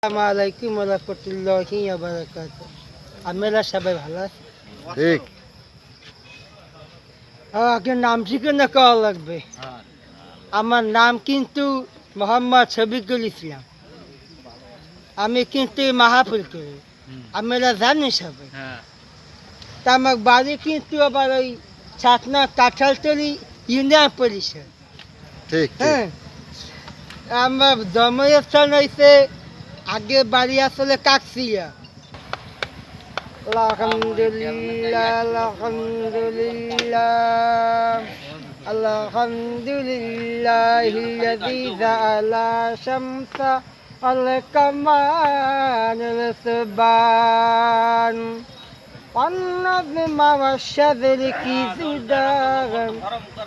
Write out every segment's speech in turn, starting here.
আসসালামাইকুম রহমতুল্লাহি ওয়া বারাকাতুহু। আপনারা সবাই ভালো আছেন? ঠিক। আগে নাম ঠিকানা কওয়া লাগবে। আমার নাম কিন্তু মোহাম্মদ শফিকুল ইসলাম। আমি কিন্তু মাহাপুর করি। আপনারা জানেন সবাই। তা আমার বাড়ি কিন্তু আবার ওই ছাতনা কাঁঠালতলি ইউনিয়ন পরিষদ। ঠিক ঠিক হ্যাঁ, আমার জন্মস্থান হয়েছে আগে বাড়ি আসলে কাকসিয়া। আলহামদুলিল্লাহ আলহামদুলিল্লাহ আলহামদুলিল্লাহিল্লাযী জাআলা শামসা আল কামাল সুবহান والنظم والشذر كي زداغا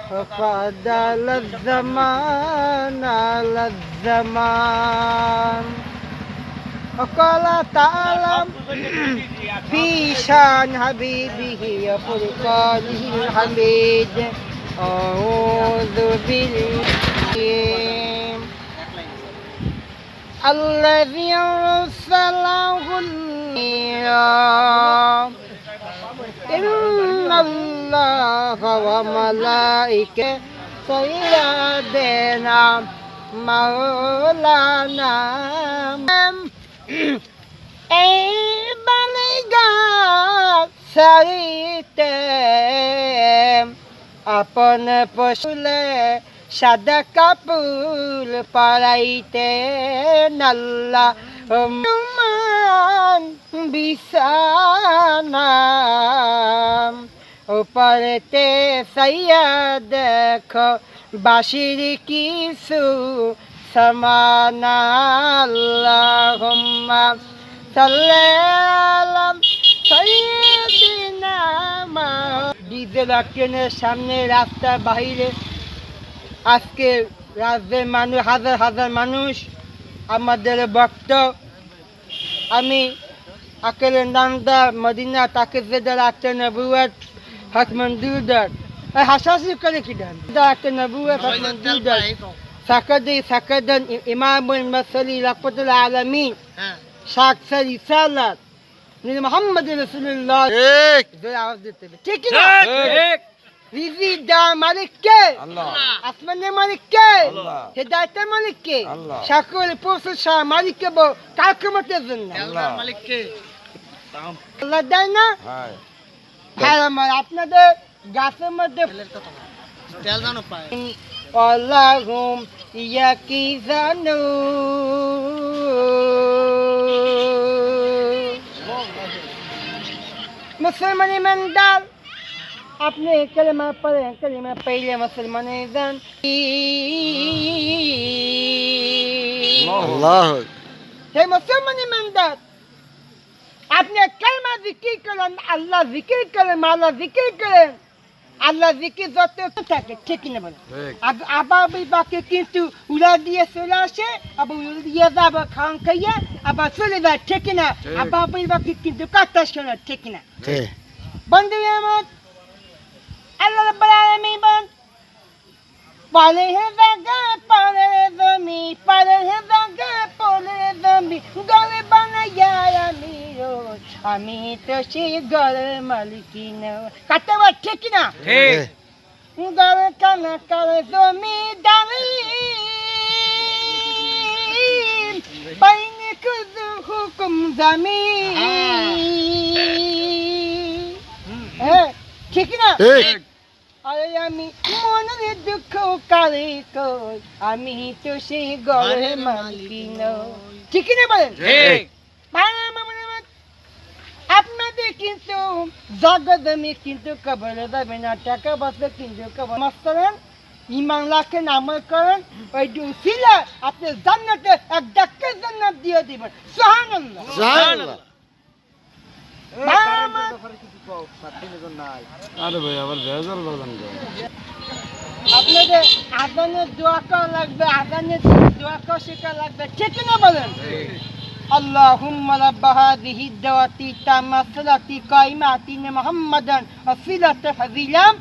فقدل الزمان على الزمان وقال تعالى في شان حبيبه وفرقانه الحميد أعوذ بالله الذي أرسله النيام إن الله وملائكته سيدنا مولانا এই বালিগা সারিতে আপন পশুলে সাদা কাপুর পরাইতে নাল্লা মান বিছানা উপরতে সাইয়া দেখো বাসির কিছু সমানা আল্লাহুম্মা সাল্লি আলা সাইয়্যিদিনা ডিজেল আটকেনের সামনে রাস্তা বাইরে আজকে রাজ্যের মানুষ হাজার হাজার মানুষ আমাদের ভক্ত আমি আকেলের নামদা মদিনা তাকে যেদার আটকে নবুয়াত হকমন দুদার হাসাসি করে কি ডান আটকে নবুয়াত হকমন দুদার সাকাদান ইমামুল মুরসালিন রাহমাতুল আলামিন শাকসা রিসালাত নবী মুহাম্মদ রাসূলুল্লাহ ঠিক জোরে আওয়াজ দিতে হবে ঠিক না ঠিক রিজি দা মালিক কে আল্লাহ আসমানের মালিক কে আল্লাহ হেদায়েতের মালিক কে আল্লাহ সকল প্রশংসা মালিক কে কার ক্ষমতার জন্য আল্লাহ মালিক কে আল্লাহ দেয় না হ্যাঁ হ্যাঁ আমার আপনাদের গাছের মধ্যে তেল জানো পায় আল্লাহুম ইয়া কি জানো মুসলমান ইমানদার আপনি কলমা পড়েন কলমা পড়লে মুসলমান হয়ে যান আল্লাহ হে মুসলমান ইমানদার আপনি কলমা জিকির করেন আল্লাহ জিকির করেন আল্লাহ জিকির করেন আল্লাহ জিকির যত থাকে ঠিক না বলেন ঠিক আবার বাকি কিন্তু উড়া দিয়ে চলে আসে আবার উড়া দিয়ে যাবো খান খাইয়া আবার চলে যায় ঠিক না আবার বাকি কিন্তু কাটতে শোনা ঠিক না ঠিক বন্ধু আমার আল্লাহ রাব্বুল আলামিন বলেন পালে হে জায়গা পালে জমি পালে হে জায়গা পালে জমি গলে বানাইয়া আমি তো সেই ঘরের মালিকই না কাটতে পার ঠিক না ঠিক গলে কানা কালে জমি দামি বাইনে কুজু হুকুম জামি হ্যাঁ ঠিক না ঠিক আরে আমি মনের দুঃখ কালে কই আমি তো সেই ঘরের মালিক নই ঠিক না বলেন ঠিক আপনাদের কিন্তু জগদমে কিন্তু কবরে যাবে না টাকা বসে কিন্তু কবর মাস্টারেন ইমান রাখেন আমল করেন ওই দুসিলা আপনি জান্নাতে এক ডাক্তার জান্নাত দিয়ে দিবেন সুবহানাল্লাহ সুবহানাল্লাহ আরে ভাই আবার ভেজাল বাজান গো আপনাদের আজানের দোয়া করা লাগবে আজানের দোয়া করা শেখা লাগবে ঠিক না বলেন আল্লাহুম্মা রাব্বা হাযিহি দাওয়াতি তাম্মা সালাতি কাইমাতি মুহাম্মাদান ওয়াসিলাতু ফাযিলাম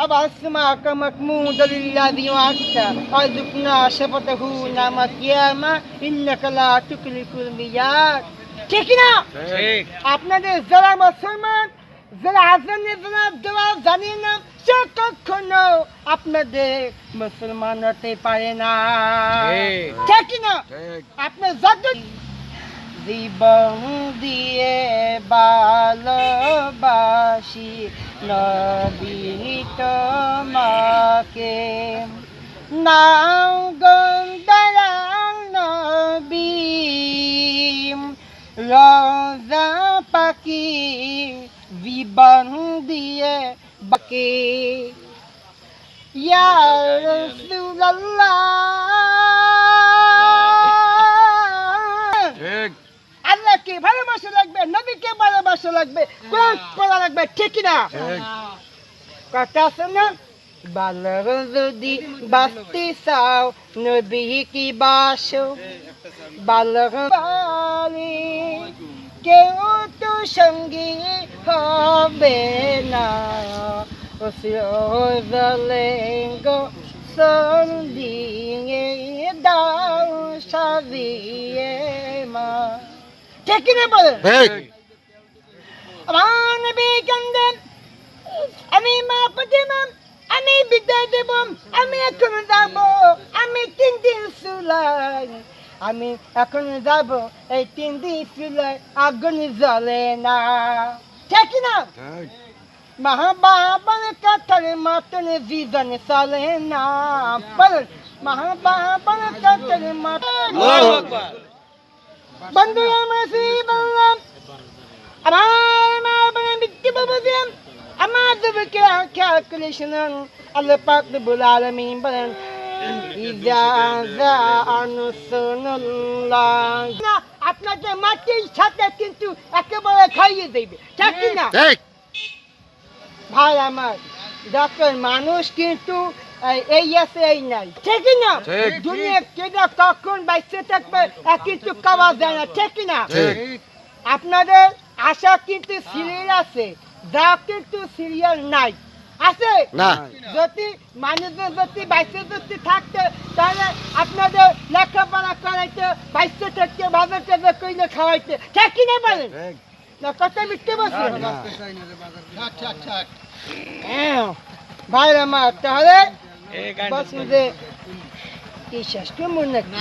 أبا اسمعك محمود للذي وعدت وارزقنا شفته نعم قيامة إنك لا تخلف الميعاد ঠিক না ঠিক আপনাদের যারা মুসলমান যারা আজানের দেওয়া জানে না সে কখনো আপনাদের মুসলমান হতে পারে না ঠিক না ঠিক আপনি যত জীবন দিয়ে ভালোবাসি নবী তোমাকে নাও গন্ধারাং নবী রোজা পাখি জীবন দিয়ে বাকি ইয়া রাসূলুল্লাহ ঠিক আল্লাহকে ভালোবাসা লাগবে নবীকে ভালোবাসা লাগবে কোরআন পড়া লাগবে ঠিক না ঠিক কথা আছে না ভালো যদি বাঁচতে চাও নবী কি বাসো ভালো বালি কেউ তো সঙ্গী হবে না জলেঙ্গো সন্দিয়ে দাও সাজিয়ে মা ঠিক না বলে ঠিক আমার নবী কান্দেন আমি মা ফাতেমা আমি বিদায় দেব আমি এখন যাব আমি 3 দিন চুলাই আমি এখন যাব এই 3 দিন চুলাই আগুন জ্বলে না ঠিক না ঠিক মহাবাবার কাতারে মাতনে জীবনে চলে না বলেন মহাবাবার কাতারে আল্লাহু আকবার বন্ধু আমার বললাম আমার মা বলেন বিদ্যে বাবুজিয়াম আমার দেবকে খেয়াল করে শুনুন আল্লাহ পাক রব্বুল আলামিন বলেন ইজা জানুসুল্লাহ না আপনাকে মাটির সাথে কিন্তু একেবারে খাইয়ে দেবে ঠিক না ঠিক ভাই আমার দেখেন মানুষ কিন্তু এই আছে এই নাই ঠিক না ঠিক। দুনিয়া কেনা কখন বাইসে থাকবে কিন্তু খাওয়া যায় না ঠিক না ঠিক আপনাদের আশা কিন্তু সিরিয়াল আছে যা কিন্তু সিরিয়াল নাই আছে না যদি মানুষের যদি বাইসে যদি থাকতে তাহলে আপনাদের লেখাপড়া করাইতে বাইসে থাকতে ভালো টাকা কইলে খাওয়াইতে ঠিক না বলেন ঠিক না কথা মিথ্যে বলছি না হ্যাঁ ভাই আমার তাহলে বস মুঝে কি শেষ কেমন নাকি